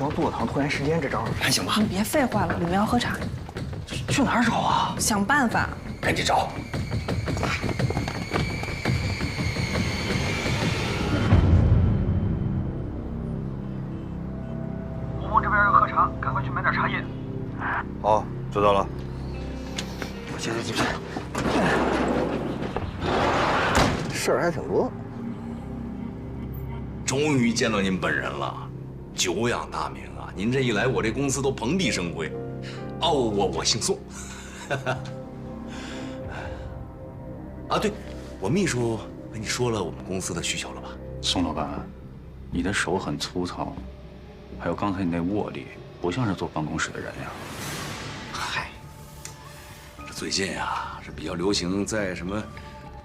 装坐堂拖延时间这招还行吧？你别废话了，里面要喝茶。去哪儿找啊？想办法。赶紧找。吴峰这边要喝茶，赶快去买点茶叶。好，知道了。去，事儿还挺多。终于见到您本人了，久仰大名啊！您这一来，我这公司都蓬荜生辉。哦，我姓宋。啊，对，我秘书跟你说了我们公司的需求了吧？宋老板，你的手很粗糙，还有刚才你那握力，不像是坐办公室的人呀。嗨，这最近啊是比较流行在什么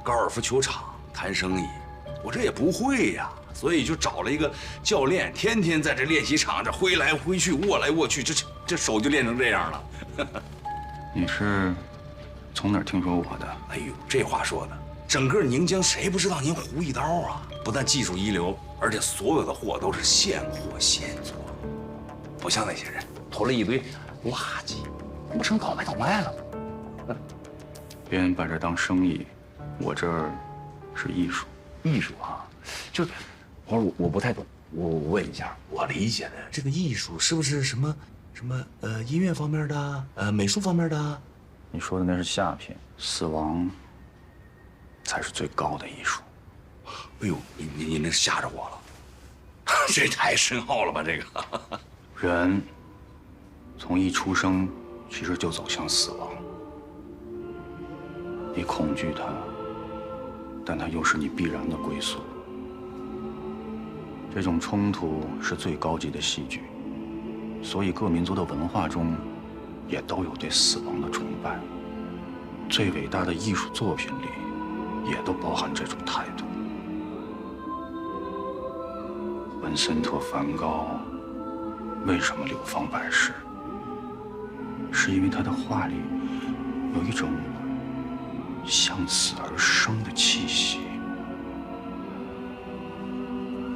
高尔夫球场谈生意，我这也不会呀，所以就找了一个教练，天天在这练习场这挥来挥去，握来握去，这手就练成这样了。你是从哪儿听说我的？哎呦，这话说的，整个宁江谁不知道您胡一刀啊？不但技术一流，而且所有的货都是现货现做，不像那些人投了一堆垃圾，不成倒卖了。别人把这当生意，我这儿是艺术。艺术啊，就是我不太懂，我问一下，我理解的这个艺术是不是什么音乐方面的，美术方面的？你说的那是下品，死亡才是最高的艺术。哎呦，你那吓着我了，这太深奥了吧？这个人从一出生其实就走向死亡，你恐惧它，但它又是你必然的归宿。这种冲突是最高级的戏剧，所以各民族的文化中也都有对死亡的崇拜。最伟大的艺术作品里也都包含这种态度。文森特·梵高为什么流芳百世？是因为他的画里有一种向死而生的气息。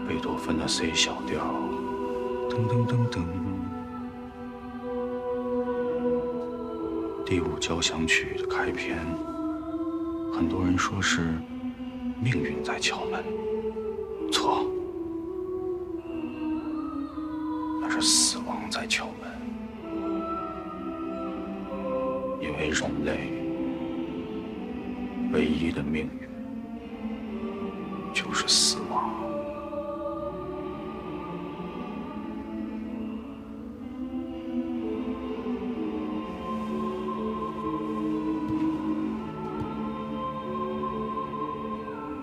贝多芬的 C 小调，噔噔噔噔；第五交响曲的开篇，很多人说是命运在敲门，错，那是死亡在敲门。因为人类唯一的命运就是死亡。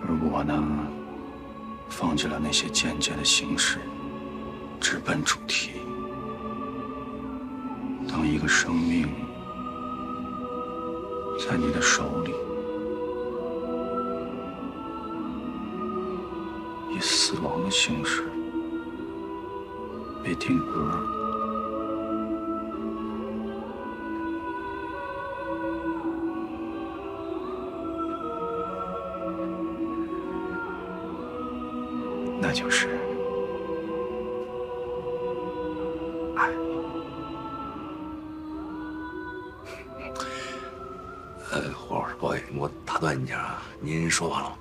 而我呢，放弃了那些间接的形式，直奔主题。当一个生命在你的手里，以死亡的形式被定格，那就是爱。胡老师，不好意思，我打断你一下啊，您说完了吗？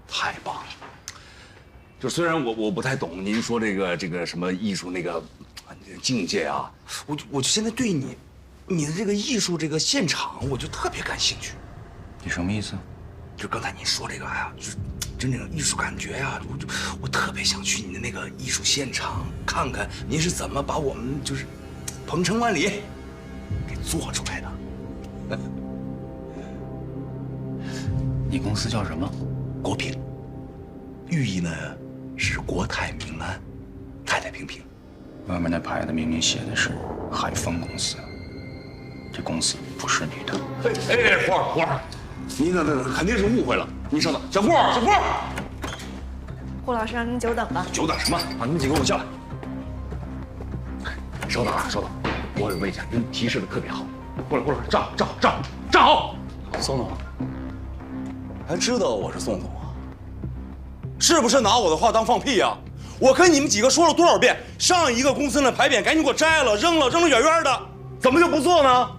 太棒了！就虽然我不太懂您说这个什么艺术那个境界啊，我就现在对你的这个艺术这个现场，我就特别感兴趣。你什么意思？就刚才您说这个呀，就那种艺术感觉呀，我特别想去你的那个艺术现场看看您是怎么把我们就是鹏程万里给做出来的。你公司叫什么？国平，寓意呢是国泰民安，太太平平。外面那牌子明明写的是海丰公司，这公司不是你的。胡儿，您那肯定是误会了。您稍等，小顾，胡老师让您久等了。久等什么？啊，你们几个给我下来。稍等啊，稍等，我问一下，您提示的特别好。过来，站好。宋总，还知道我是宋总啊？是不是拿我的话当放屁呀？我跟你们几个说了多少遍，上一个公司那牌匾赶紧给我摘了，扔了远远的，怎么就不做呢？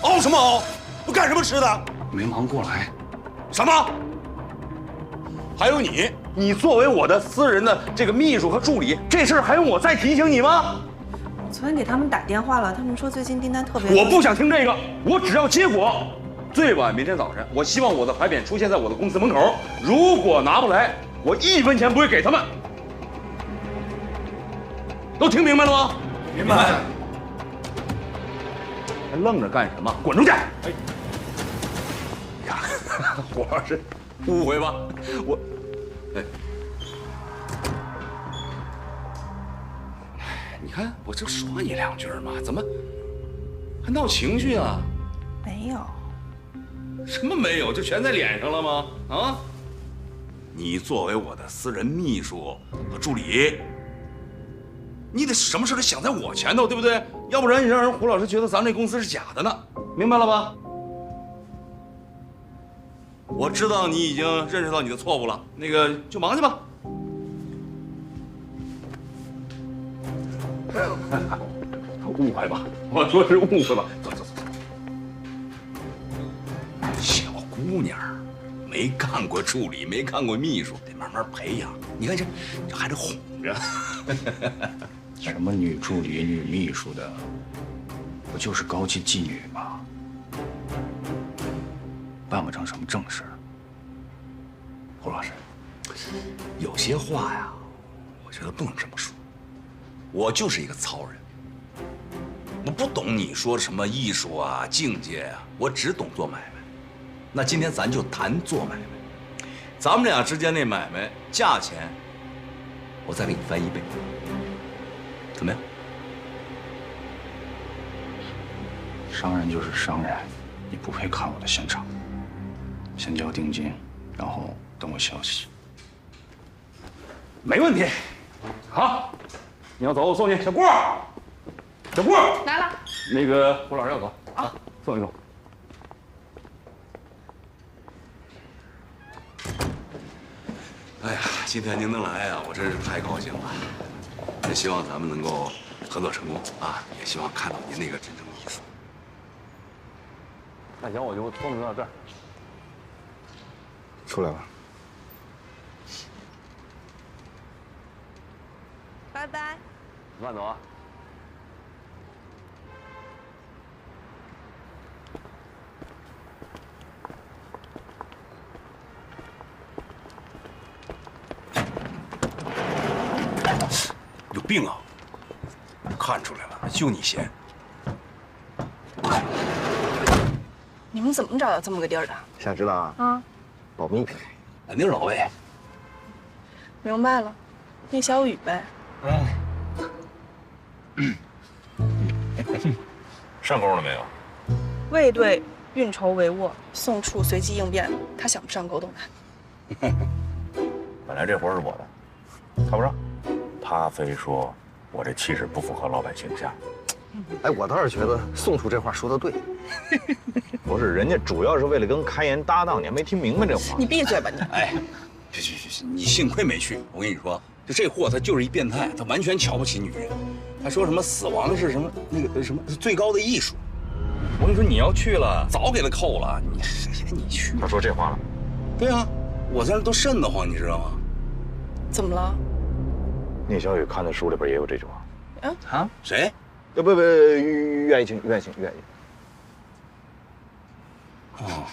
熬什么熬？我干什么吃的？没忙过来。什么？还有你作为我的私人的这个秘书和助理，这事儿还用我再提醒你吗？我昨天给他们打电话了，他们说最近订单特别。我不想听这个，我只要结果。最晚明天早晨，我希望我的牌匾出现在我的公司门口。如果拿不来，我1分钱不会给他们。都听明白了吗？明白。还愣着干什么？滚出去！哎呀，胡老师，误会吧？你看我就说你2句嘛，怎么还闹情绪啊？没有。什么没有？就全在脸上了吗？啊！你作为我的私人秘书和助理，你得什么事都想在我前头，对不对？要不然你让人胡老师觉得咱这公司是假的呢，明白了吧？我知道你已经认识到你的错误了，那个就忙去吧。误会吧？我说是误会吧？走。小姑娘，没干过助理，没干过秘书，得慢慢培养。你看这还得哄着。什么女助理、女秘书的，不就是高级妓女吗？办不成什么正事儿。胡老师，有些话呀，我觉得不能这么说。我就是一个糙人，我不懂你说什么艺术啊、境界啊，我只懂做买卖。那今天咱就谈做买卖，咱们俩之间那买卖价钱，我再给你翻1倍，怎么样？商人就是商人，你不配看我的现场。先交定金，然后等我消息。没问题。好，你要走我送你。小顾，来了。那个胡老师要走啊，送一送。哎呀，今天您能来啊，我真是太高兴了。也希望咱们能够合作成功啊，也希望看到您那个真正的艺术。那行，我就送您到这儿。出来吧。拜拜。慢走啊。有病啊！看出来了，就你闲。你们怎么找到这么个地儿的？想知道啊？啊，保密。肯定是老魏。明白了，那小雨呗。上钩了没有？魏队运筹帷幄，宋处随机应变，他想不上钩都难。本来这活是我的，看不上，他非说我这气质不符合老板形象。哎，我倒是觉得宋处这话说的对。不是，人家主要是为了跟开颜搭档，你还没听明白这话？你闭嘴吧你！哎，去，你幸亏没去。我跟你说，就这货他就是一变态，他完全瞧不起女人。还说什么死亡是什么那个什么最高的艺术。我跟你说，你要去了，早给他扣了。你去？他说这话了？对啊，我在那都瘆得慌，你知道吗？怎么了？聂小雨看的书里边也有这句话。啊？谁？不，岳爱卿。哦。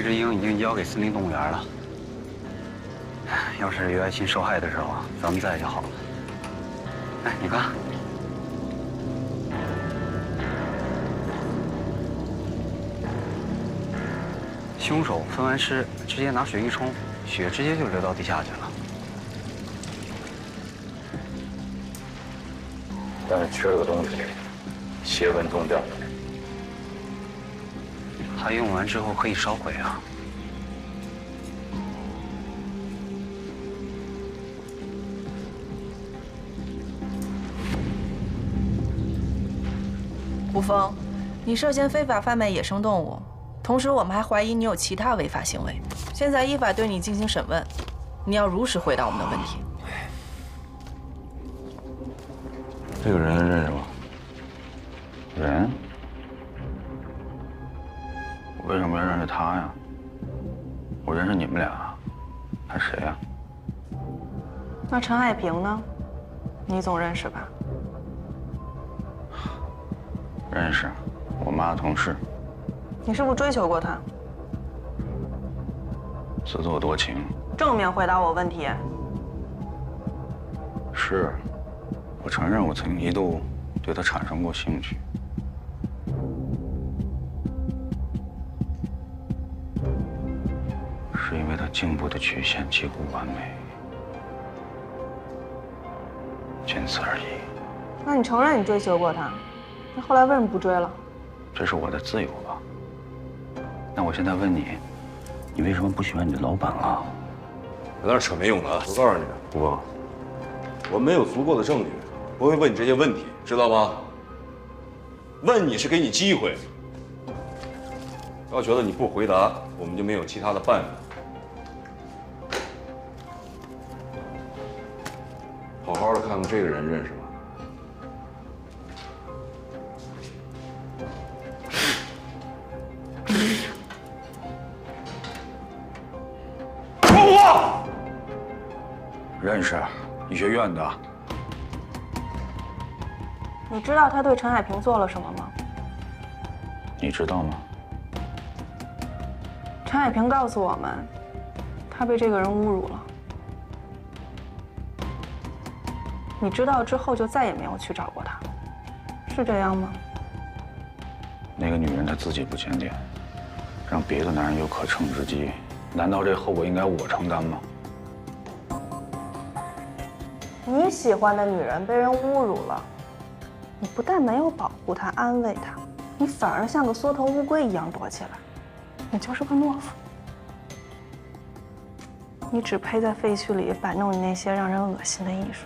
只鹰已经交给森林动物园了。要是刘爱卿受害的时候，咱们在就好了。哎，你看，凶手分完尸，直接拿水一冲，血直接就流到地下去了。但是缺了个东西，血纹中掉。它用完之后可以烧毁啊。胡峰，你涉嫌非法贩卖野生动物，同时我们还怀疑你有其他违法行为。现在依法对你进行审问，你要如实回答我们的问题。这个人认识吗？人？我为什么要认识他呀？我认识你们俩，他谁呀？那陈海平呢？你总认识吧？认识，我妈同事。你是不是追求过他？自作多情。正面回答我问题。是，我承认我曾经一度对他产生过兴趣。是因为他颈部的曲线几乎完美，仅此而已。那你承认你追求过他？那后来为什么不追了？这是我的自由吧？那我现在问你，你为什么不喜欢你的老板啊？在那扯没用的啊！我告诉你，胡峰，我没有足够的证据，不会问你这些问题，知道吗？问你是给你机会，要觉得你不回答，我们就没有其他的办法。好好的看看这个人认识吗？说话。认识，医学院的。你知道他对陈海平做了什么吗？你知道吗？陈海平告诉我们，他被这个人侮辱了。你知道之后就再也没有去找过他，是这样吗？那个女人她自己不检点，让别的男人有可乘之机，难道这后果应该我承担吗？你喜欢的女人被人侮辱了，你不但没有保护她、安慰她，你反而像个缩头乌龟一样躲起来，你就是个懦夫。你只配在废墟里摆弄你那些让人恶心的艺术。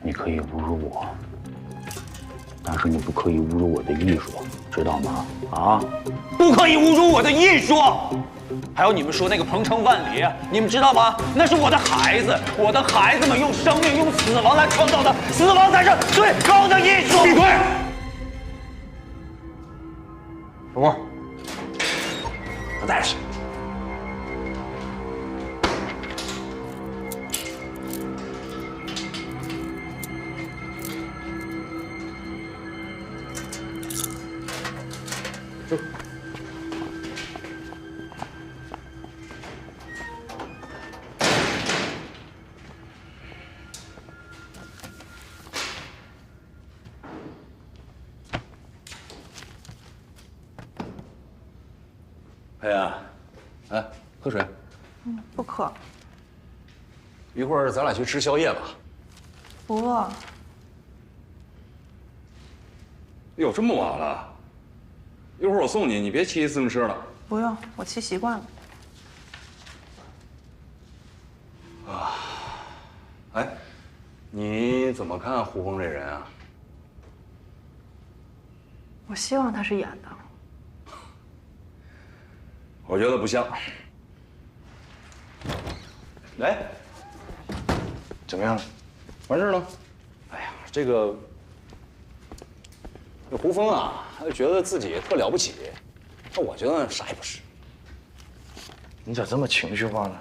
你可以侮辱我，但是你不可以侮辱我的艺术，知道吗？啊！不可以侮辱我的艺术。还有你们说那个鹏程万里，你们知道吗？那是我的孩子，我的孩子们用生命、用死亡来创造的，死亡才是最高的艺术。闭嘴！小波，我带着。走。佩安，哎，喝水。不渴。一会儿咱俩去吃宵夜吧。不饿。哟，这么晚了，一会儿我送你，你别骑自行车了。不用，我骑习惯了。啊，哎，你怎么看胡峰这人啊？我希望他是演的。我觉得不像。来，怎么样？完事了？哎呀，这胡峰啊，他觉得自己特了不起，那我觉得啥也不是。你咋这么情绪化呢？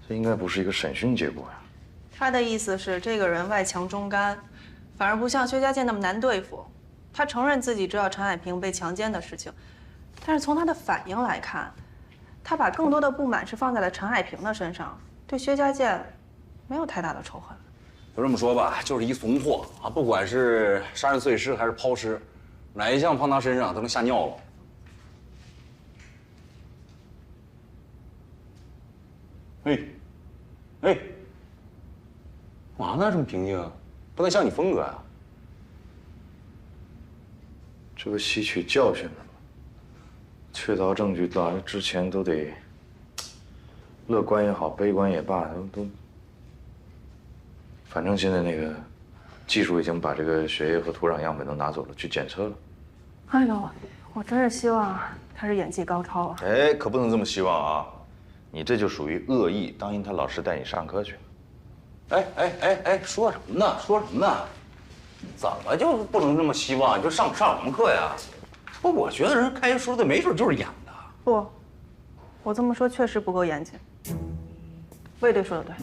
这应该不是一个审讯结果呀。他的意思是，这个人外强中干，反而不像薛家健那么难对付。他承认自己知道陈海平被强奸的事情，但是从他的反应来看，他把更多的不满是放在了陈海平的身上，对薛家健没有太大的仇恨。就这么说吧，就是一怂货啊！不管是杀人碎尸还是抛尸，哪一项放他身上都能吓尿了。哎，干嘛呢？这么平静，不能像你风格啊！这不吸取教训了吗？确凿证据来之前都得乐观也好，悲观也罢，都。反正现在那个技术已经把这个血液和土壤样本都拿走了，去检测了。哎呦，我真是希望他是演技高超啊！哎，可不能这么希望啊！你这就属于恶意，当心他老师带你上课去。哎，说什么呢？说什么呢？怎么就不能这么希望？就上什么课呀？不，我觉得人开一书的没准就是演的。不，我这么说确实不够严谨。卫队说的对。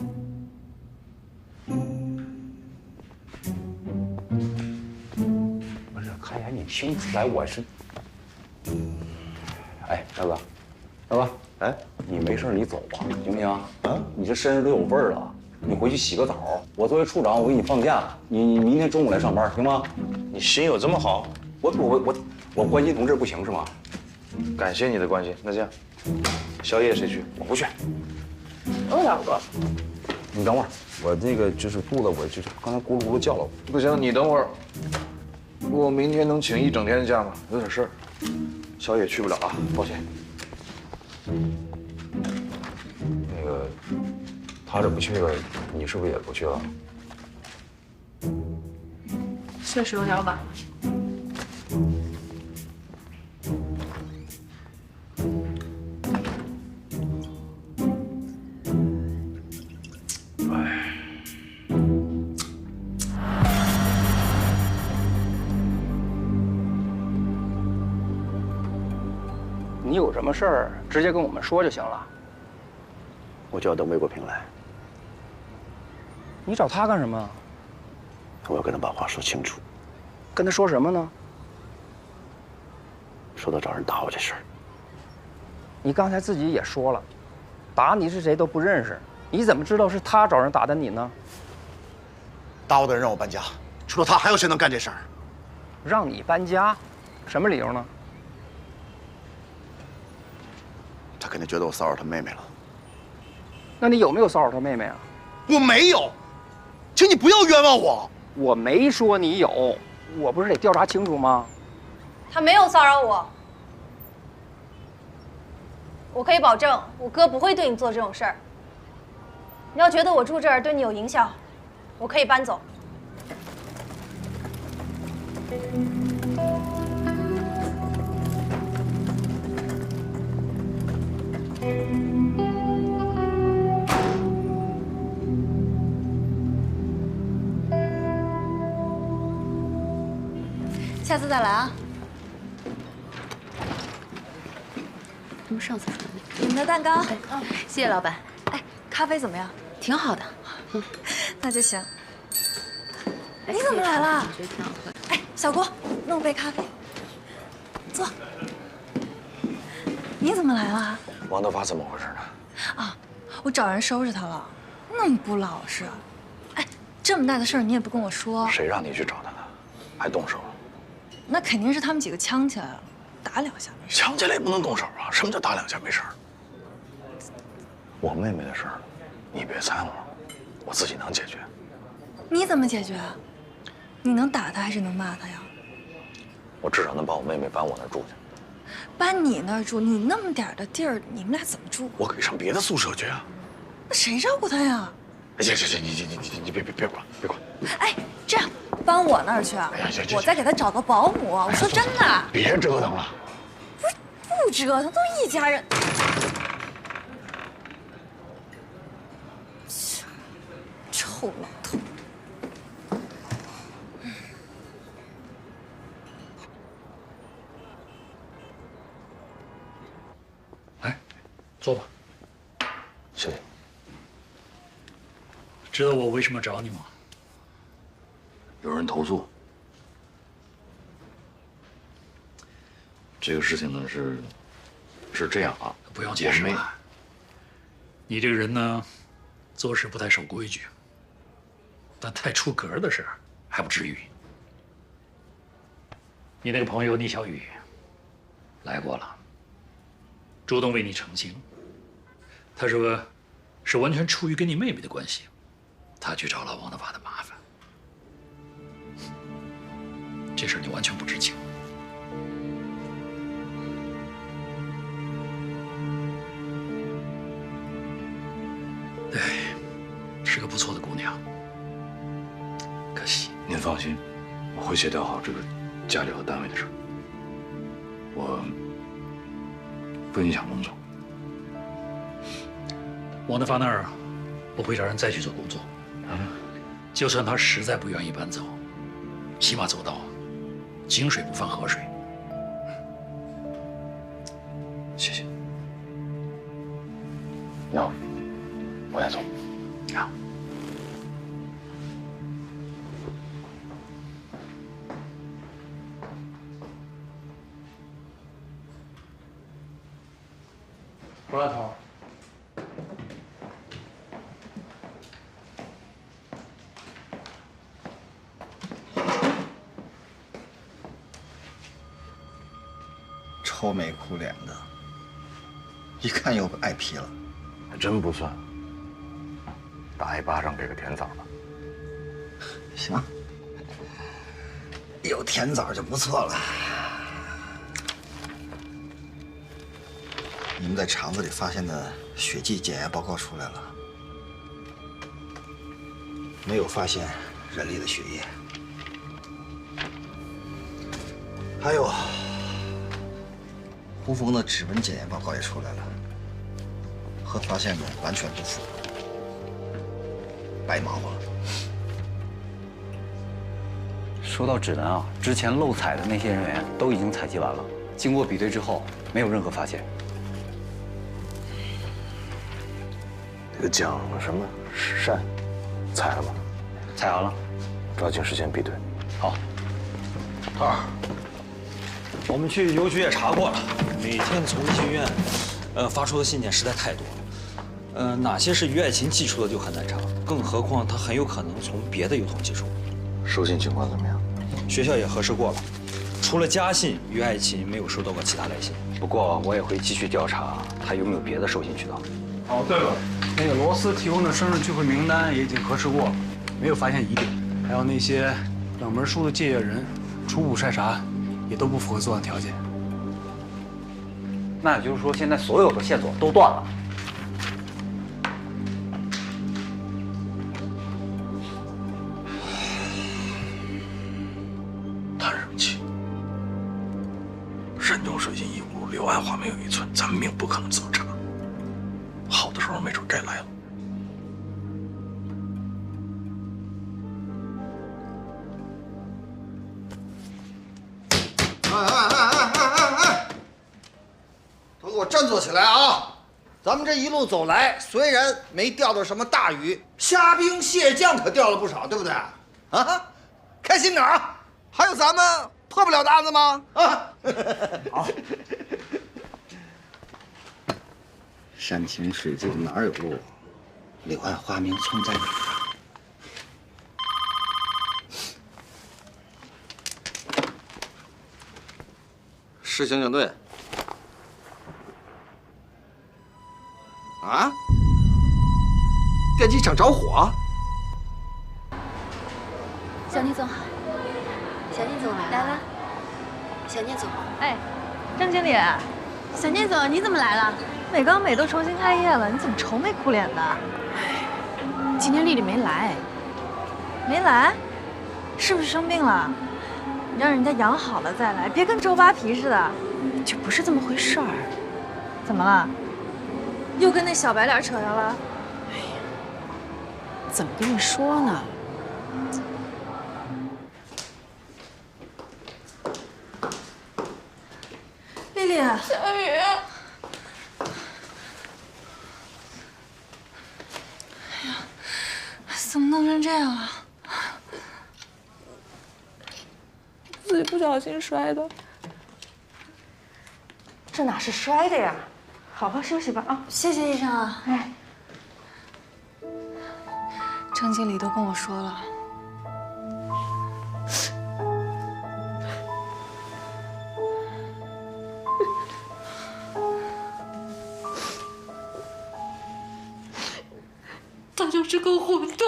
不是，开眼你听出来我是？哎，大哥，大哥，哎，你没事你走吧，行不行？啊，你这身上都有味儿了，你回去洗个澡。我作为处长，我给你放假，你明天中午来上班，行吗？你心有这么好？我关心同志不行是吗？感谢你的关心。那这样，宵夜谁去？我不去。两个。你等会儿，我那个就是肚子，我就是刚才咕噜咕噜叫了。不行，你等会儿。我明天能请一整天的假吗？有点事儿，宵夜去不了啊，抱歉。那个，他这不去了，你是不是也不去了？确实有点晚了。你有什么事儿，直接跟我们说就行了。我就要等魏国平来，你找他干什么？我要跟他把话说清楚。跟他说什么呢？说到找人打我这事儿，你刚才自己也说了，打你是谁都不认识，你怎么知道是他找人打的你呢？打我的人让我搬家，除了他还有谁能干这事儿？让你搬家，什么理由呢？他肯定觉得我骚扰他妹妹了。那你有没有骚扰他妹妹啊？我没有，请你不要冤枉我。我没说你有，我不是得调查清楚吗？他没有骚扰我，我可以保证，我哥不会对你做这种事儿。你要觉得我住这儿对你有影响，我可以搬走。下次再来啊！他们上次说的你们的蛋糕，谢谢老板。哎，咖啡怎么样？挺好的。那就行。你怎么来了？我觉得挺好喝的。哎，小郭，弄杯咖啡。坐。你怎么来了？王德发怎么回事呢？啊，我找人收拾他了，那么不老实。哎，这么大的事儿你也不跟我说。谁让你去找他的？还动手了？那肯定是他们几个呛起来了，打两下没事。呛起来也不能动手啊！什么叫打两下没事儿？我妹妹的事儿，你别掺和，我自己能解决。你怎么解决啊？你能打他还是能骂他呀？我至少能把我妹妹搬我那儿住去。搬你那儿住，你那么点儿的地儿，你们俩怎么住？我可以上别的宿舍去啊！那谁照顾他呀？行，你别管。哎，这样搬我那儿去啊！哎呀，行，我再给他找个保姆。我说真的，别折腾了。不折腾，都一家人。臭老头。来，坐吧。谢谢。知道我为什么找你吗？有人投诉。这个事情呢是这样啊，不用解释了。你这个人呢，做事不太守规矩，但太出格的事还不至于。你那个朋友倪小雨来过了，主动为你澄清。他说是完全出于跟你妹妹的关系，他去找了王德发的麻烦。这事你完全不知情。对，是个不错的姑娘，可惜。您放心，我会协调好这个家里和单位的事，我不影响工作。王德发那儿，我会找人再去做工作。就算他实在不愿意搬走，起码做到井水不犯河水。谢谢。那我先走。好。胡老头。愁眉苦脸的，一看又挨批了。还真不算，打一巴掌给个甜枣吧。行，有甜枣就不错了。你们在肠子里发现的血迹检验报告出来了，没有发现人类的血液。还有，胡峰的指纹检验报告也出来了，和发现的完全不符，白忙活了。说到指纹啊，之前漏采的那些人员都已经采集完了，经过比对之后，没有任何发现。那个蒋什么善，采了吗？采完了，抓紧时间比对。好。头儿，我们去邮局也查过了，每天从医学院，发出的信件实在太多了。哪些是于爱琴寄出的就很难查，更何况他很有可能从别的邮筒寄出。收信情况怎么样？学校也核实过了，除了家信，于爱琴没有收到过其他来信。不过我也会继续调查他有没有别的收信渠道。哦，对了，那个罗斯提供的生日聚会名单也已经核实过了，没有发现疑点。还有那些冷门书的借阅人，初步筛查也都不符合作案条件。那也就是说，现在所有的线索都断了。谈什么气？山中水尽疑无路，柳暗花明又一村，咱们命不可能这么差。好的时候没准该来了。都给我振作起来啊！咱们这一路走来，虽然没钓到什么大鱼，虾兵蟹将可钓了不少，对不对？啊，开心点啊！还有咱们破不了的案子吗？啊，好。山清水净哪有路？柳暗花明村在哪儿？市刑警队。啊！电机厂着火！小聂总好，小聂总来了。小聂总，哎，张经理，小聂总你怎么来了？美高美都重新开业了，你怎么愁眉苦脸的？今天丽丽没来，没来，是不是生病了？你让人家养好了再来，别跟周扒皮似的。就不是这么回事儿。怎么了？又跟那小白脸扯上了？哎呀，怎么跟你说呢？丽丽，小雨，哎呀，怎么弄成这样啊？自己不小心摔的。这哪是摔的呀？好好休息吧啊！谢谢医生啊。哎，郑经理都跟我说了。 他就是个混蛋。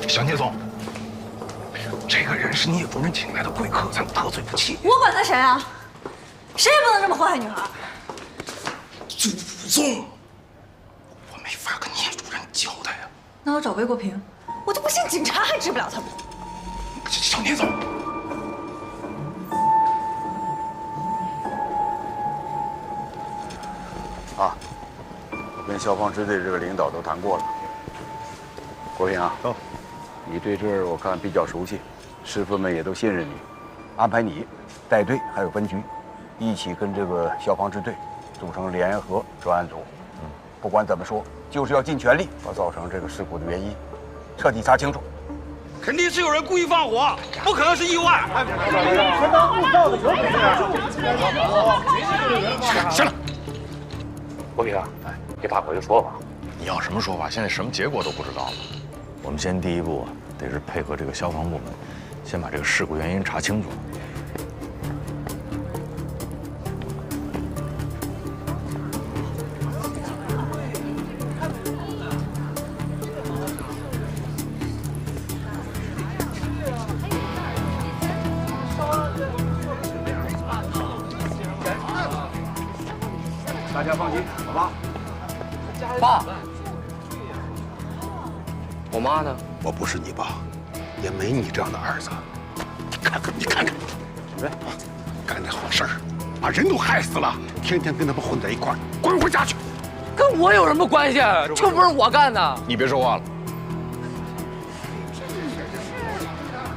小聂总，这个人是聂主任请来的贵客，咱得罪不起。我管他谁啊？谁也不能这么祸害女孩。祖宗，我没法跟聂主任交代呀。那我找魏国平，我就不信警察还治不了他们。小聂总，啊，我跟消防支队这个领导都谈过了。国平啊，你对这儿我看比较熟悉，师傅们也都信任你，安排你带队还有分局，一起跟这个消防支队组成联合专案组。不管怎么说，就是要尽全力把造成这个事故的原因彻底查清楚。肯定是有人故意放火，不可能是意外。行了，国平啊，别怕，我就说吧。你要什么说法？现在什么结果都不知道了。我们先第一步啊，得是配合这个消防部门，先把这个事故原因查清楚。大家放心，好吧？爸，我妈呢？我不是你爸，也没你这样的儿子。你看看，哎，干那好事儿，把人都害死了，天天跟他们混在一块儿，滚回家去！跟我有什么关系？这不是我干的。你别说话了，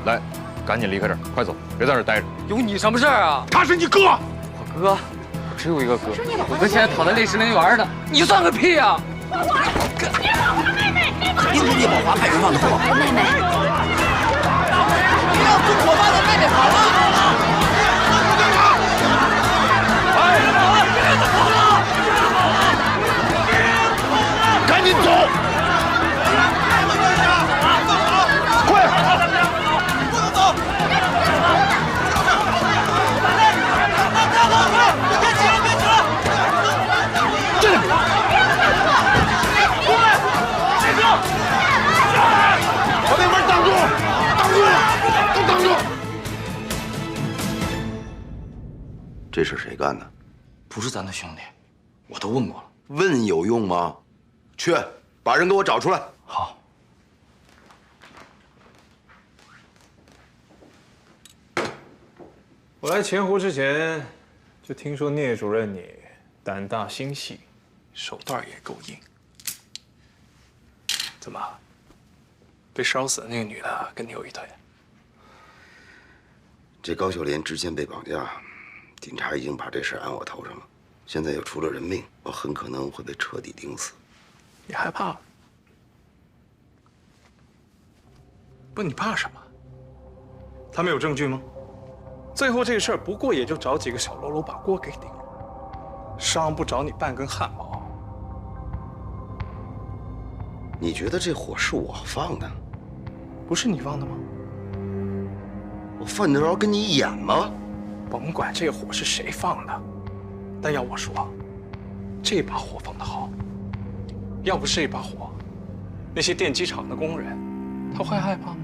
来，赶紧离开这儿，快走，别在这儿待着。有你什么事儿啊？他是你哥，我哥，我只有一个哥，我哥现在躺在烈士陵园呢。你算个屁啊！因为聂宝华派人放的火，妹妹，你让纵火犯的妹妹跑了！哎，别跑了！赶紧走！快！不能走！别起了，别起了！这里！过来！这个！把那门挡住！挡住！都挡住！这是谁干的？不是咱的兄弟，我都问过了。问有用吗？去，把人给我找出来。好。我来钱湖之前，就听说聂主任你胆大心细，手段也够硬。怎么，被烧死的那个女的跟你有一腿？这高秀莲之前被绑架，警察已经把这事安我头上了，现在又出了人命，我很可能会被彻底盯死。你害怕了？不，你怕什么？他们有证据吗？最后这个事儿不过也就找几个小喽啰把锅给顶了，伤不着你半根汗毛。你觉得这火是我放的？不是你放的吗？我犯得着跟你演吗？甭管这火是谁放的，但要我说，这把火放得好。要不是这把火，那些电机厂的工人，他会害怕吗？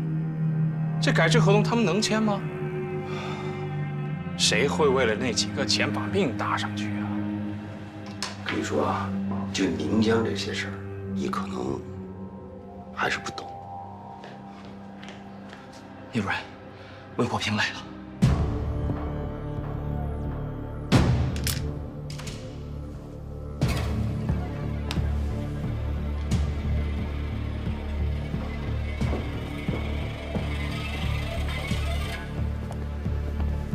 这改制合同他们能签吗？谁会为了那几个钱把命搭上去啊？可以说啊，就宁江这些事儿，你可能还是不懂。聂主任，魏国平来了。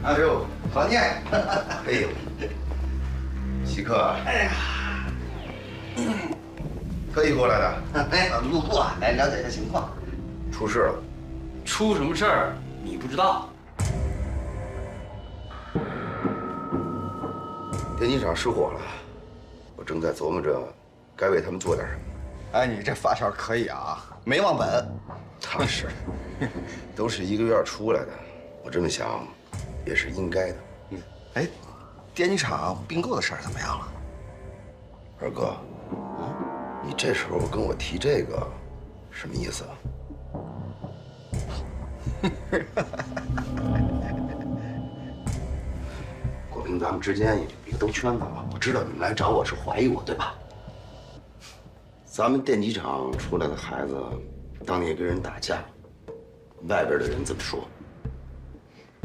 哎呦，好念！哎呦，稀客，哎呀，特意过来的？哎，路过来了解一下情况。出事了？出什么事儿？你不知道？电机厂失火了，我正在琢磨着该为他们做点什么。哎，你这发小可以啊，没忘本。他是，都是一个院出来的，我这么想，也是应该的。哎，电机厂并购的事儿怎么样了？二哥，你这时候跟我提这个，什么意思啊？国平，咱们之间也就别兜圈子了。我知道你们来找我是怀疑我，对吧？咱们电机厂出来的孩子，当年跟人打架，外边的人怎么说？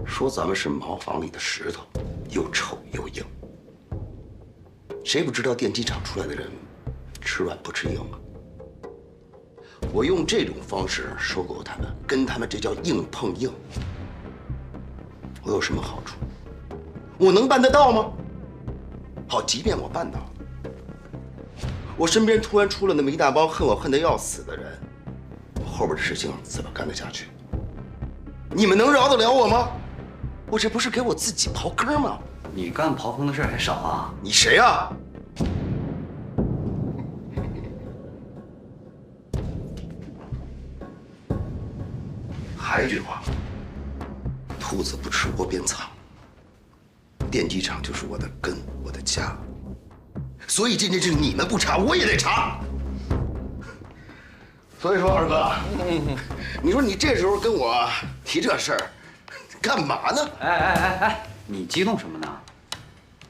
说咱们是茅房里的石头，又臭又硬。谁不知道电机厂出来的人，吃软不吃硬啊？我用这种方式收购他们，跟他们这叫硬碰硬。我有什么好处？我能办得到吗？好，即便我办到了，我身边突然出了那么一大帮恨我恨得要死的人，我后边的事情怎么干得下去？你们能饶得了我吗？我这不是给我自己刨坑吗？你干刨坑的事还少啊？你谁啊？还一句话，兔子不吃窝边草。电机厂就是我的根，我的家。所以这件事你们不查，我也得查。所以说，二哥，你说你这时候跟我提这事儿，干嘛呢？哎，你激动什么呢？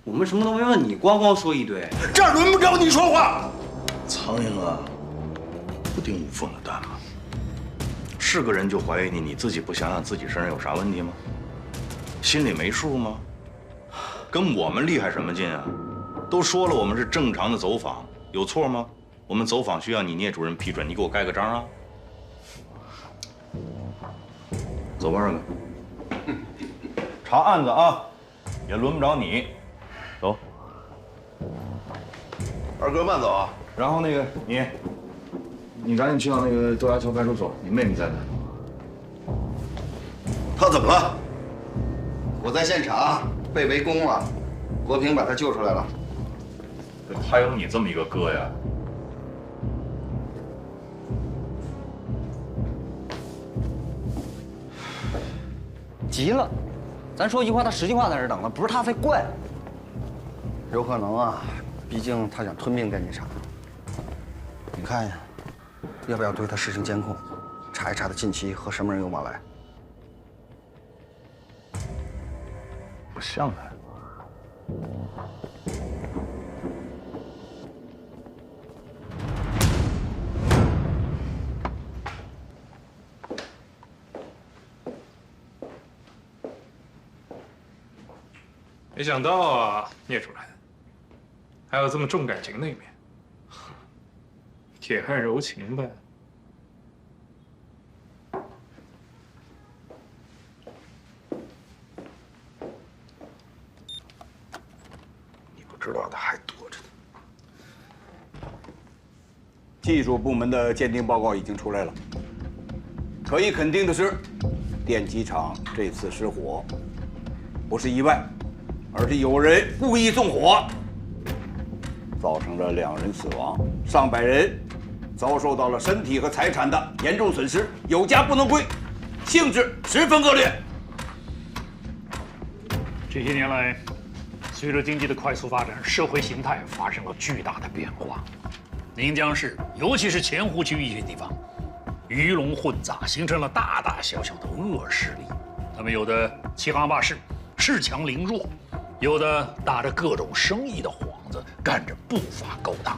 我们什么都没问你，光说一堆。这儿轮不着你说话。苍蝇啊，不叮无缝的蛋吗？是个人就怀疑你，你自己不想想自己身上有啥问题吗？心里没数吗？跟我们厉害什么劲啊？都说了，我们是正常的走访，有错吗？我们走访需要你聂主任批准，你给我盖个章啊！走吧，二哥。查案子啊，也轮不着你。走。二哥慢走啊。然后那个你赶紧去到那个豆芽桥派出所，你妹妹在哪？他怎么了？我在现场被围攻了，国平把他救出来了。还有你这么一个哥呀？急了，咱说一句话，他10句话在这等了，不是他才怪。有可能啊，毕竟他想吞并电机厂。你看呀，要不要对他实行监控，查一查他近期和什么人有往来？不像他。没想到啊，聂主任，还有这么重感情的一面，铁汉柔情呗。你不知道的还多着呢。技术部门的鉴定报告已经出来了，可以肯定的是，电机厂这次失火不是意外。而是有人故意纵火，造成了2人死亡，上百人遭受到了身体和财产的严重损失，有家不能归，性质十分恶劣。这些年来，随着经济的快速发展，社会形态发生了巨大的变化。临江市，尤其是前湖区一些地方，鱼龙混杂，形成了大大小小的恶势力。他们有的欺行霸市，恃强凌弱。有的打着各种生意的幌子，干着不法勾当；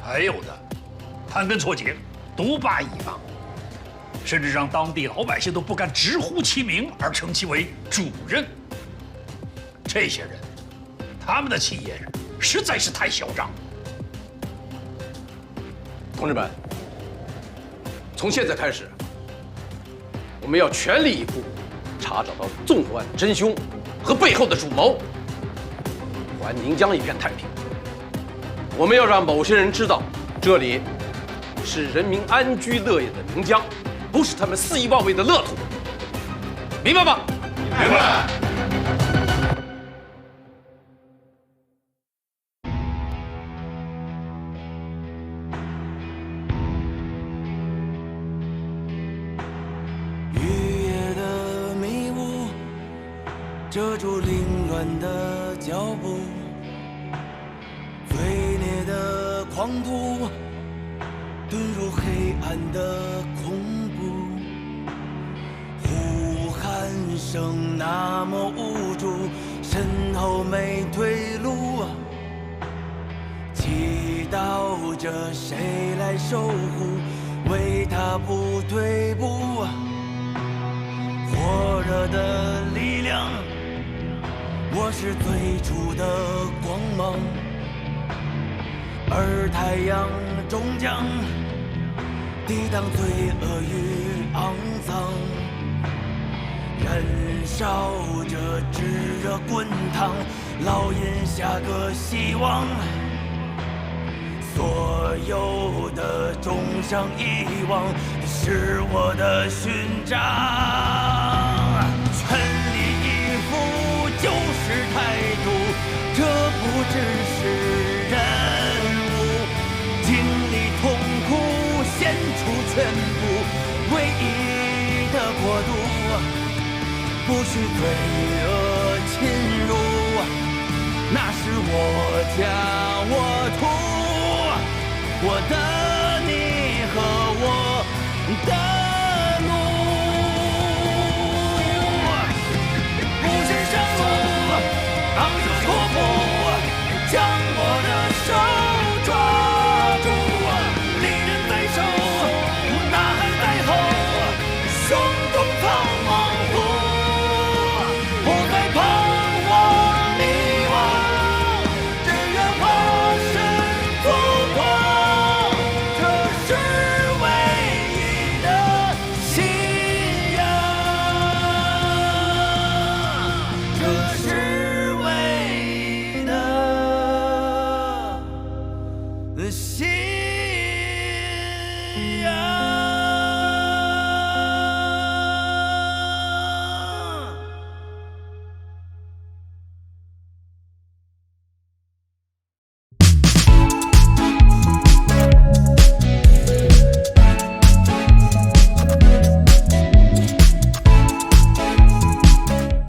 还有的盘根错节，独霸一方，甚至让当地老百姓都不敢直呼其名，而称其为主任。这些人，他们的气焰实在是太嚣张。同志们，从现在开始，我们要全力以赴，查找到纵火案的真凶，和背后的主谋，还宁江一片太平。我们要让某些人知道，这里是人民安居乐业的宁江，不是他们肆意妄为的乐土，明白吗？明白。遮住凌乱的脚步，最烈的狂徒遁入黑暗的恐怖，呼喊声那么无助，身后没退路，祈祷着谁来守护，为他不退步，火热的力量。我是最初的光芒，而太阳终将抵挡罪恶与肮脏，燃烧着炙热滚烫，烙印下个希望。所有的重伤遗忘，是我的勋章。全力以赴。就是态度，这不只是任务。经历痛苦，献出全部，唯一的国度，不许罪恶侵入。那是我家我土，我的你和我的。将我的手抓住，利刃在手，呐喊在后，胸中藏猛虎，不再彷徨迷惘，只愿化身祖国，这是唯一的信仰，这是唯一的。信仰。